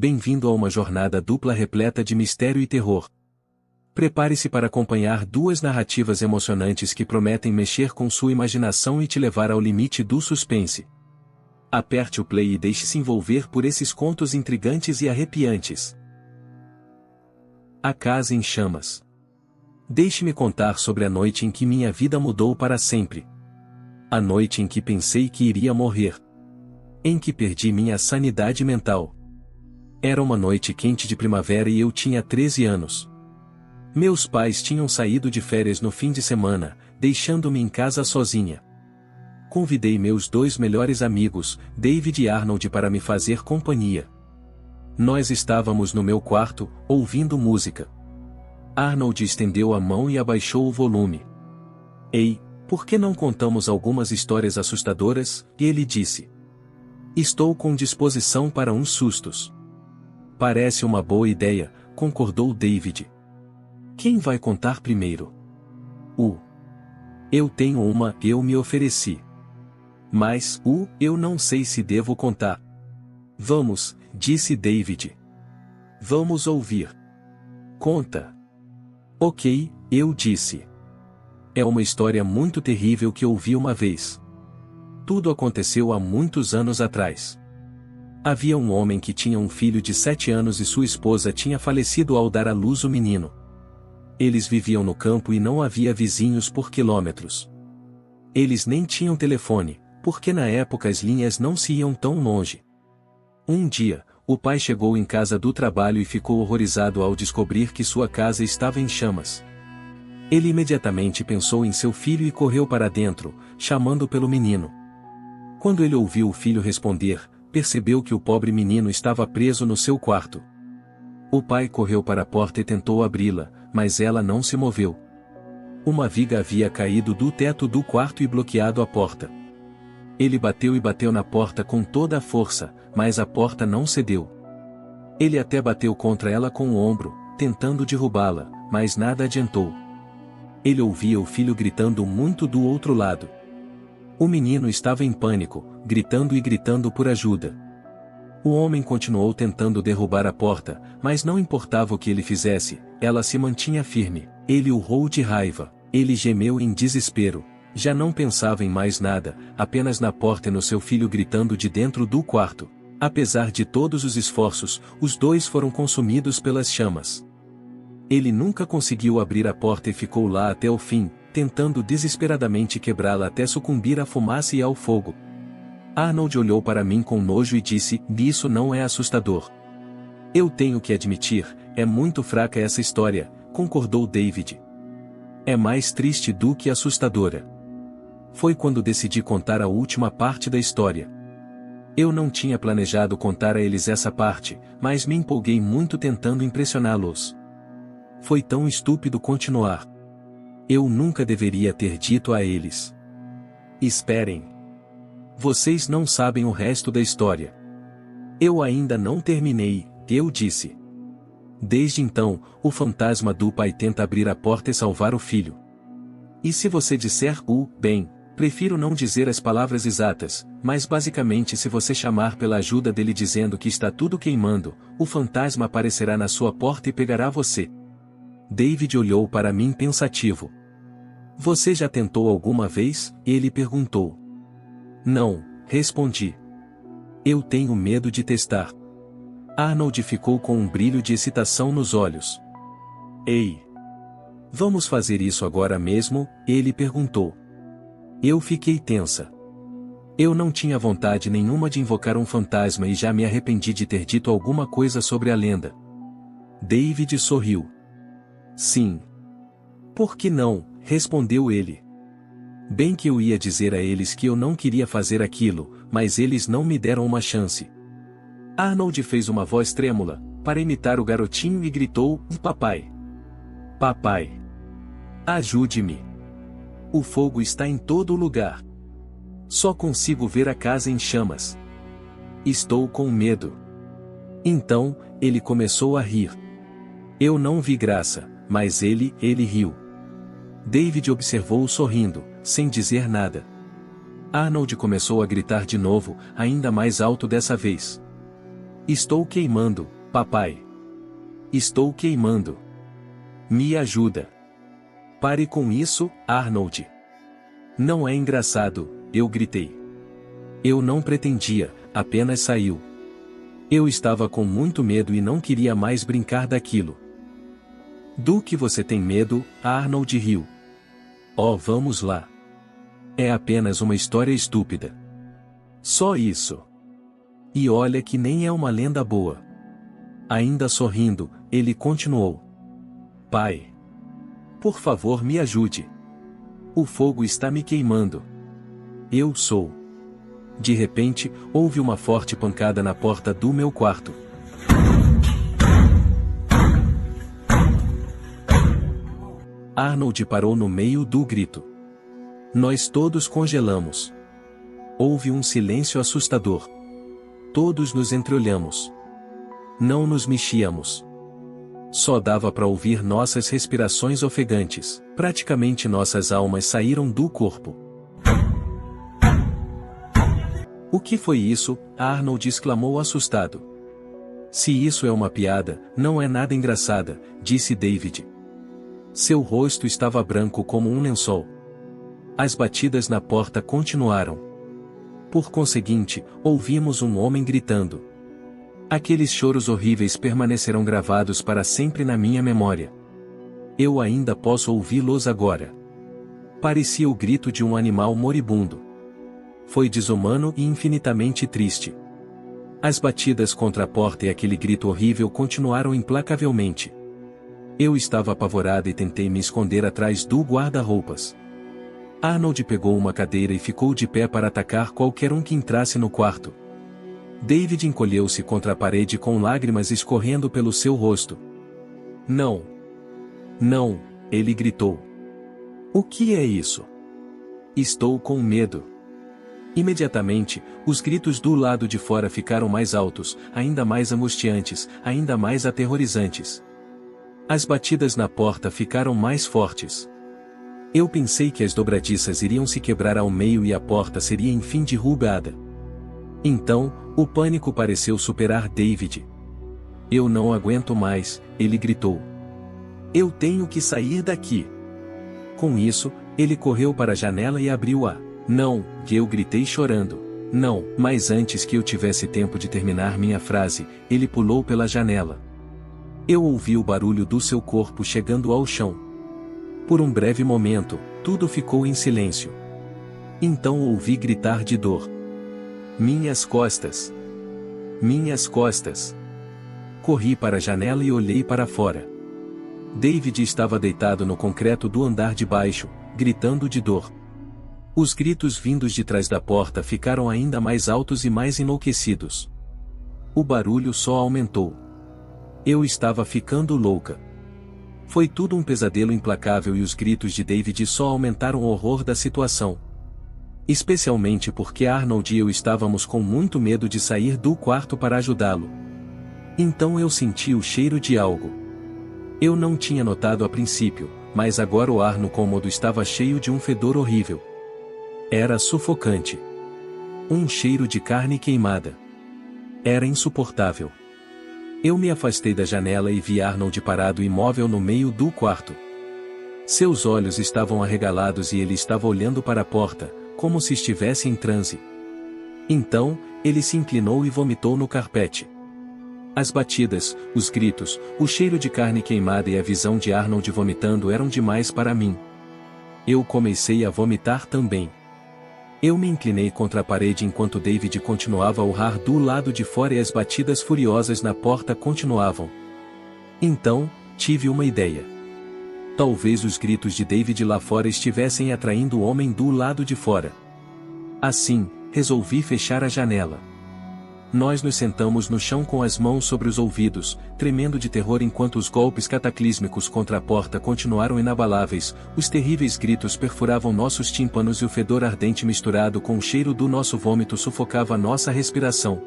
bem-vindo a uma jornada dupla repleta de mistério e terror. Prepare-se para acompanhar duas narrativas emocionantes que prometem mexer com sua imaginação e te levar ao limite do suspense. Aperte o play e deixe-se envolver por esses contos intrigantes e arrepiantes. A Casa em Chamas. Deixe-me contar sobre a noite em que minha vida mudou para sempre. A noite em que pensei que iria morrer. Em que perdi minha sanidade mental. Era uma noite quente de primavera e eu tinha 13 anos. Meus pais tinham saído de férias no fim de semana, deixando-me em casa sozinha. Convidei meus dois melhores amigos, David e Arnold, para me fazer companhia. Nós estávamos no meu quarto, ouvindo música. Arnold estendeu a mão e abaixou o volume. Ei, por que não contamos algumas histórias assustadoras? Ele disse. Estou com disposição para uns sustos. Parece uma boa ideia, concordou David. Quem vai contar primeiro? Eu tenho uma, eu me ofereci. Mas, eu não sei se devo contar. Vamos, disse David. Vamos ouvir. Conta. Ok, eu disse. É uma história muito terrível que ouvi uma vez. Tudo aconteceu há muitos anos atrás. Havia um homem que tinha um filho de 7 anos e sua esposa tinha falecido ao dar à luz o menino. Eles viviam no campo e não havia vizinhos por quilômetros. Eles nem tinham telefone, porque na época as linhas não se iam tão longe. Um dia, o pai chegou em casa do trabalho e ficou horrorizado ao descobrir que sua casa estava em chamas. Ele imediatamente pensou em seu filho e correu para dentro, chamando pelo menino. Quando ele ouviu o filho responder, percebeu que o pobre menino estava preso no seu quarto. O pai correu para a porta e tentou abri-la, mas ela não se moveu. Uma viga havia caído do teto do quarto e bloqueado a porta. Ele bateu e bateu na porta com toda a força, mas a porta não cedeu. Ele até bateu contra ela com o ombro, tentando derrubá-la, mas nada adiantou. Ele ouvia o filho gritando muito do outro lado. O menino estava em pânico, gritando e gritando por ajuda. O homem continuou tentando derrubar a porta, mas não importava o que ele fizesse, ela se mantinha firme. Ele urrou de raiva, ele gemeu em desespero. Já não pensava em mais nada, apenas na porta e no seu filho gritando de dentro do quarto. Apesar de todos os esforços, os dois foram consumidos pelas chamas. Ele nunca conseguiu abrir a porta e ficou lá até o fim, tentando desesperadamente quebrá-la até sucumbir à fumaça e ao fogo. Arnold olhou para mim com nojo e disse: "Isso não é assustador." "Eu tenho que admitir, é muito fraca essa história", concordou David. "É mais triste do que assustadora." Foi quando decidi contar a última parte da história. Eu não tinha planejado contar a eles essa parte, mas me empolguei muito tentando impressioná-los. Foi tão estúpido continuar. Eu nunca deveria ter dito a eles. Esperem. Vocês não sabem o resto da história. Eu ainda não terminei, eu disse. Desde então, o fantasma do pai tenta abrir a porta e salvar o filho. E se você disser bem, prefiro não dizer as palavras exatas, mas basicamente se você chamar pela ajuda dele dizendo que está tudo queimando, o fantasma aparecerá na sua porta e pegará você. David olhou para mim pensativo. Você já tentou alguma vez? Ele perguntou. Não, respondi. Eu tenho medo de testar. Arnold ficou com um brilho de excitação nos olhos. Ei! Vamos fazer isso agora mesmo? Ele perguntou. Eu fiquei tensa. Eu não tinha vontade nenhuma de invocar um fantasma e já me arrependi de ter dito alguma coisa sobre a lenda. David sorriu. Sim. Por que não? Respondeu ele. Bem que eu ia dizer a eles que eu não queria fazer aquilo, mas eles não me deram uma chance. Arnold fez uma voz trêmula, para imitar o garotinho e gritou: "Papai! Papai! Ajude-me! O fogo está em todo lugar. Só consigo ver a casa em chamas. Estou com medo." Então, ele começou a rir. Eu não vi graça, mas ele riu. David observou-o sorrindo, sem dizer nada. Arnold começou a gritar de novo, ainda mais alto dessa vez. Estou queimando, papai. Estou queimando. Me ajuda. Pare com isso, Arnold. Não é engraçado, eu gritei. Eu não pretendia, apenas saiu. Eu estava com muito medo e não queria mais brincar daquilo. Do que você tem medo? Arnold riu. Oh, vamos lá. É apenas uma história estúpida. Só isso. E olha que nem é uma lenda boa. Ainda sorrindo, ele continuou. Pai. Por favor, me ajude. O fogo está me queimando. Eu sou. De repente, houve uma forte pancada na porta do meu quarto. Arnold parou no meio do grito. Nós todos congelamos. Houve um silêncio assustador. Todos nos entreolhamos. Não nos mexíamos. Só dava para ouvir nossas respirações ofegantes. Praticamente nossas almas saíram do corpo. O que foi isso? Arnold exclamou assustado. Se isso é uma piada, não é nada engraçada, disse David. Seu rosto estava branco como um lençol. As batidas na porta continuaram. Por conseguinte, ouvimos um homem gritando. Aqueles choros horríveis permanecerão gravados para sempre na minha memória. Eu ainda posso ouvi-los agora. Parecia o grito de um animal moribundo. Foi desumano e infinitamente triste. As batidas contra a porta e aquele grito horrível continuaram implacavelmente. Eu estava apavorada e tentei me esconder atrás do guarda-roupas. Arnold pegou uma cadeira e ficou de pé para atacar qualquer um que entrasse no quarto. David encolheu-se contra a parede com lágrimas escorrendo pelo seu rosto. Não! Não! Ele gritou. O que é isso? Estou com medo. Imediatamente, os gritos do lado de fora ficaram mais altos, ainda mais angustiantes, ainda mais aterrorizantes. As batidas na porta ficaram mais fortes. Eu pensei que as dobradiças iriam se quebrar ao meio e a porta seria enfim derrubada. Então, o pânico pareceu superar David. Eu não aguento mais, ele gritou. Eu tenho que sair daqui. Com isso, ele correu para a janela e abriu-a. Não, eu gritei chorando. Não, mas antes que eu tivesse tempo de terminar minha frase, ele pulou pela janela. Eu ouvi o barulho do seu corpo chegando ao chão. Por um breve momento, tudo ficou em silêncio. Então ouvi gritar de dor. Minhas costas! Minhas costas! Corri para a janela e olhei para fora. David estava deitado no concreto do andar de baixo, gritando de dor. Os gritos vindos de trás da porta ficaram ainda mais altos e mais enlouquecidos. O barulho só aumentou. Eu estava ficando louca. Foi tudo um pesadelo implacável e os gritos de David só aumentaram o horror da situação. Especialmente porque Arnold e eu estávamos com muito medo de sair do quarto para ajudá-lo. Então eu senti o cheiro de algo. Eu não tinha notado a princípio, mas agora o ar no cômodo estava cheio de um fedor horrível. Era sufocante. Um cheiro de carne queimada. Era insuportável. Eu me afastei da janela e vi Arnold parado imóvel no meio do quarto. Seus olhos estavam arregalados e ele estava olhando para a porta, como se estivesse em transe. Então, ele se inclinou e vomitou no carpete. As batidas, os gritos, o cheiro de carne queimada e a visão de Arnold vomitando eram demais para mim. Eu comecei a vomitar também. Eu me inclinei contra a parede enquanto David continuava a urrar do lado de fora e as batidas furiosas na porta continuavam. Então, tive uma ideia. Talvez os gritos de David lá fora estivessem atraindo o homem do lado de fora. Assim, resolvi fechar a janela. Nós nos sentamos no chão com as mãos sobre os ouvidos, tremendo de terror enquanto os golpes cataclísmicos contra a porta continuaram inabaláveis, os terríveis gritos perfuravam nossos tímpanos e o fedor ardente misturado com o cheiro do nosso vômito sufocava nossa respiração.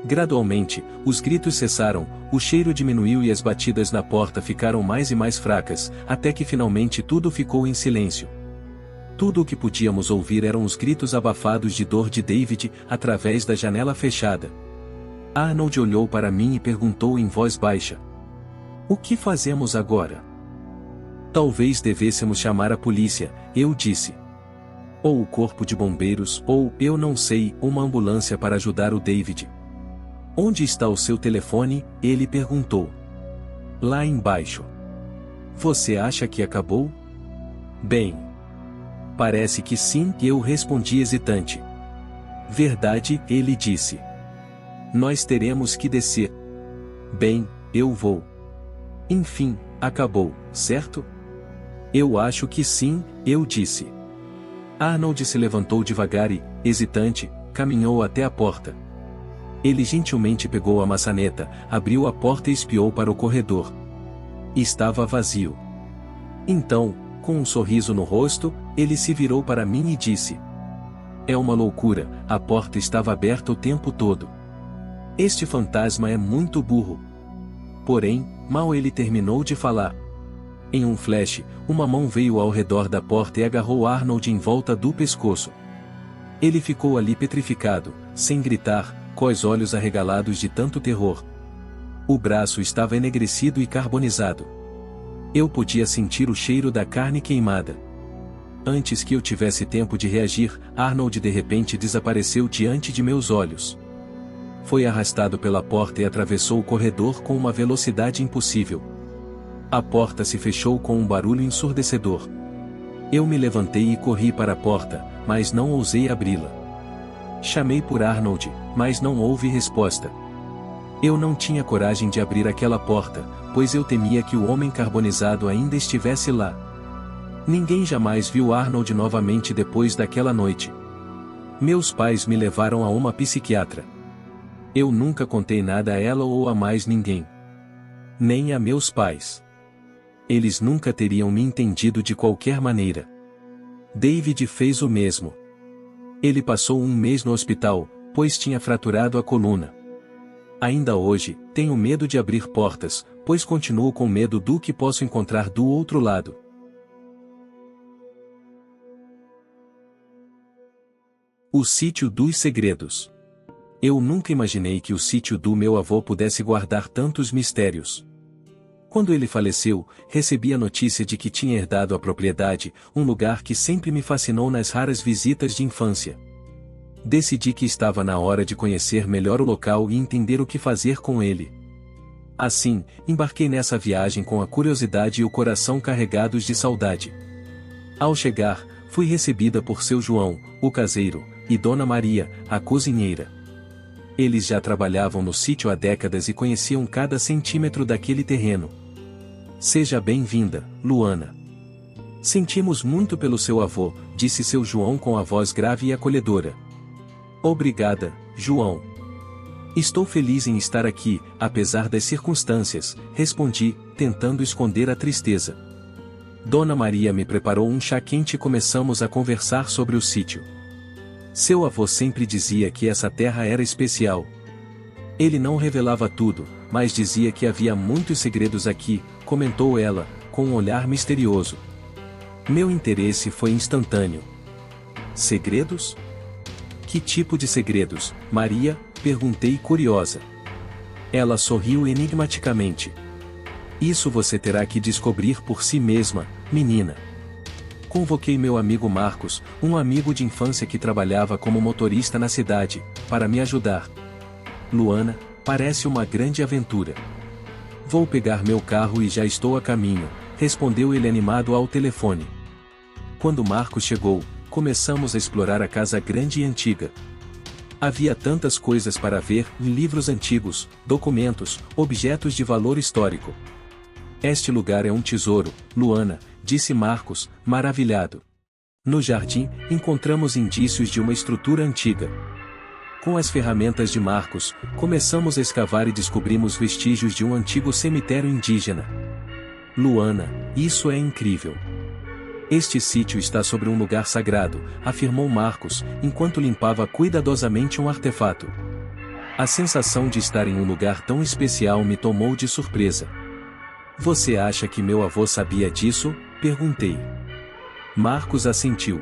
Gradualmente, os gritos cessaram, o cheiro diminuiu e as batidas na porta ficaram mais e mais fracas, até que finalmente tudo ficou em silêncio. Tudo o que podíamos ouvir eram os gritos abafados de dor de David, através da janela fechada. Arnold olhou para mim e perguntou em voz baixa: "O que fazemos agora?" "Talvez devêssemos chamar a polícia", eu disse. "Ou o corpo de bombeiros, ou, eu não sei, uma ambulância para ajudar o David." "Onde está o seu telefone?" ele perguntou. "Lá embaixo." "Você acha que acabou?" "Bem, parece que sim", eu respondi hesitante. "Verdade", ele disse. "Nós teremos que descer." "Bem, eu vou." "Enfim, acabou, certo?" "Eu acho que sim", eu disse. Arnold se levantou devagar e, hesitante, caminhou até a porta. Ele gentilmente pegou a maçaneta, abriu a porta e espiou para o corredor. Estava vazio. Então, com um sorriso no rosto, ele se virou para mim e disse: "É uma loucura, a porta estava aberta o tempo todo. Este fantasma é muito burro." Porém, mal ele terminou de falar, em um flash, uma mão veio ao redor da porta e agarrou Arnold em volta do pescoço. Ele ficou ali petrificado, sem gritar, com os olhos arregalados de tanto terror. O braço estava enegrecido e carbonizado. Eu podia sentir o cheiro da carne queimada. Antes que eu tivesse tempo de reagir, Arnold de repente desapareceu diante de meus olhos. Foi arrastado pela porta e atravessou o corredor com uma velocidade impossível. A porta se fechou com um barulho ensurdecedor. Eu me levantei e corri para a porta, mas não ousei abri-la. Chamei por Arnold, mas não houve resposta. Eu não tinha coragem de abrir aquela porta, pois eu temia que o homem carbonizado ainda estivesse lá. Ninguém jamais viu Arnold novamente depois daquela noite. Meus pais me levaram a uma psiquiatra. Eu nunca contei nada a ela ou a mais ninguém. Nem a meus pais. Eles nunca teriam me entendido de qualquer maneira. David fez o mesmo. Ele passou um mês no hospital, pois tinha fraturado a coluna. Ainda hoje, tenho medo de abrir portas, pois continuo com medo do que posso encontrar do outro lado. O Sítio dos Segredos. Eu nunca imaginei que o sítio do meu avô pudesse guardar tantos mistérios. Quando ele faleceu, recebi a notícia de que tinha herdado a propriedade, um lugar que sempre me fascinou nas raras visitas de infância. Decidi que estava na hora de conhecer melhor o local e entender o que fazer com ele. Assim, embarquei nessa viagem com a curiosidade e o coração carregados de saudade. Ao chegar, fui recebida por seu João, o caseiro, e Dona Maria, a cozinheira. Eles já trabalhavam no sítio há décadas e conheciam cada centímetro daquele terreno. "Seja bem-vinda, Luana. Sentimos muito pelo seu avô", disse seu João com a voz grave e acolhedora. "Obrigada, João. Estou feliz em estar aqui, apesar das circunstâncias", respondi, tentando esconder a tristeza. Dona Maria me preparou um chá quente e começamos a conversar sobre o sítio. Seu avô sempre dizia que essa terra era especial. Ele não revelava tudo, mas dizia que havia muitos segredos aqui, comentou ela, com um olhar misterioso. Meu interesse foi instantâneo. "Segredos? Que tipo de segredos, Maria?", perguntei curiosa. Ela sorriu enigmaticamente. "Isso você terá que descobrir por si mesma, menina." Convoquei meu amigo Marcos, um amigo de infância que trabalhava como motorista na cidade, para me ajudar. "Luana, parece uma grande aventura." "Vou pegar meu carro e já estou a caminho", respondeu ele animado ao telefone. Quando Marcos chegou, começamos a explorar a casa grande e antiga. Havia tantas coisas para ver, livros antigos, documentos, objetos de valor histórico. "Este lugar é um tesouro, Luana", disse Marcos, maravilhado. No jardim, encontramos indícios de uma estrutura antiga. Com as ferramentas de Marcos, começamos a escavar e descobrimos vestígios de um antigo cemitério indígena. "Luana, isso é incrível. Este sítio está sobre um lugar sagrado", afirmou Marcos, enquanto limpava cuidadosamente um artefato. A sensação de estar em um lugar tão especial me tomou de surpresa. "Você acha que meu avô sabia disso?", perguntei. Marcos assentiu.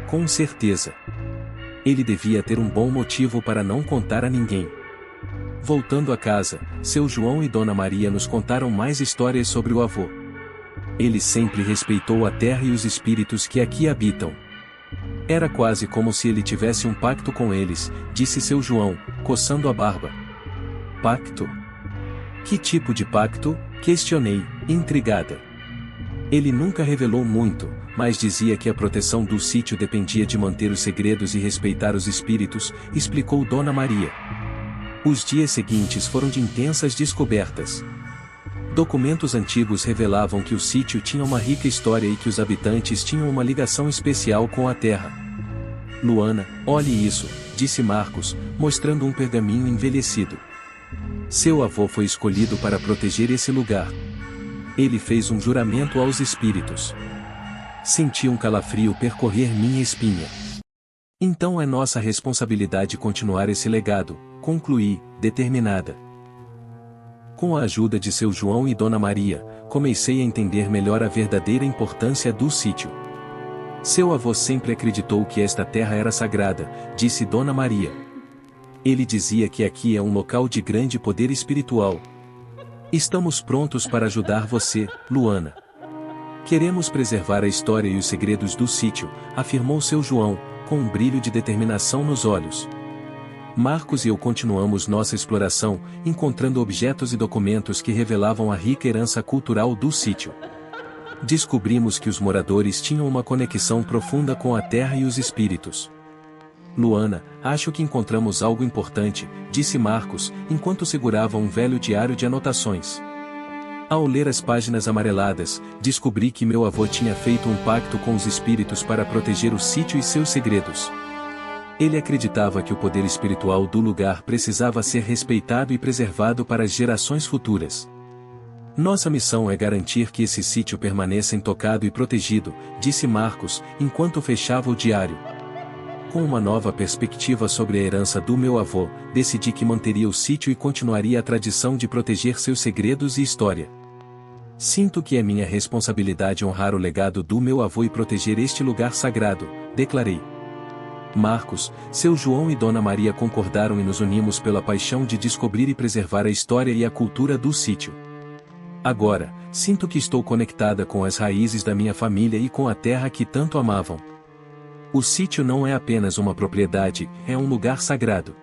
"Com certeza. Ele devia ter um bom motivo para não contar a ninguém." Voltando a casa, seu João e Dona Maria nos contaram mais histórias sobre o avô. Ele sempre respeitou a terra e os espíritos que aqui habitam. Era quase como se ele tivesse um pacto com eles, disse seu João, coçando a barba. Pacto? Que tipo de pacto? Questionei, intrigada. Ele nunca revelou muito, mas dizia que a proteção do sítio dependia de manter os segredos e respeitar os espíritos, explicou Dona Maria. Os dias seguintes foram de intensas descobertas. Documentos antigos revelavam que o sítio tinha uma rica história e que os habitantes tinham uma ligação especial com a terra. Luana, olhe isso, disse Marcos, mostrando um pergaminho envelhecido. Seu avô foi escolhido para proteger esse lugar. Ele fez um juramento aos espíritos. Senti um calafrio percorrer minha espinha. Então é nossa responsabilidade continuar esse legado, concluí, determinada. Com a ajuda de seu João e Dona Maria, comecei a entender melhor a verdadeira importância do sítio. Seu avô sempre acreditou que esta terra era sagrada, disse Dona Maria. Ele dizia que aqui é um local de grande poder espiritual. Estamos prontos para ajudar você, Luana. Queremos preservar a história e os segredos do sítio, afirmou seu João, com um brilho de determinação nos olhos. Marcos e eu continuamos nossa exploração, encontrando objetos e documentos que revelavam a rica herança cultural do sítio. Descobrimos que os moradores tinham uma conexão profunda com a terra e os espíritos. Luana, acho que encontramos algo importante, disse Marcos, enquanto segurava um velho diário de anotações. Ao ler as páginas amareladas, descobri que meu avô tinha feito um pacto com os espíritos para proteger o sítio e seus segredos. Ele acreditava que o poder espiritual do lugar precisava ser respeitado e preservado para as gerações futuras. Nossa missão é garantir que esse sítio permaneça intocado e protegido, disse Marcos, enquanto fechava o diário. Com uma nova perspectiva sobre a herança do meu avô, decidi que manteria o sítio e continuaria a tradição de proteger seus segredos e história. Sinto que é minha responsabilidade honrar o legado do meu avô e proteger este lugar sagrado, declarei. Marcos, seu João e Dona Maria concordaram e nos unimos pela paixão de descobrir e preservar a história e a cultura do sítio. Agora, sinto que estou conectada com as raízes da minha família e com a terra que tanto amavam. O sítio não é apenas uma propriedade, é um lugar sagrado.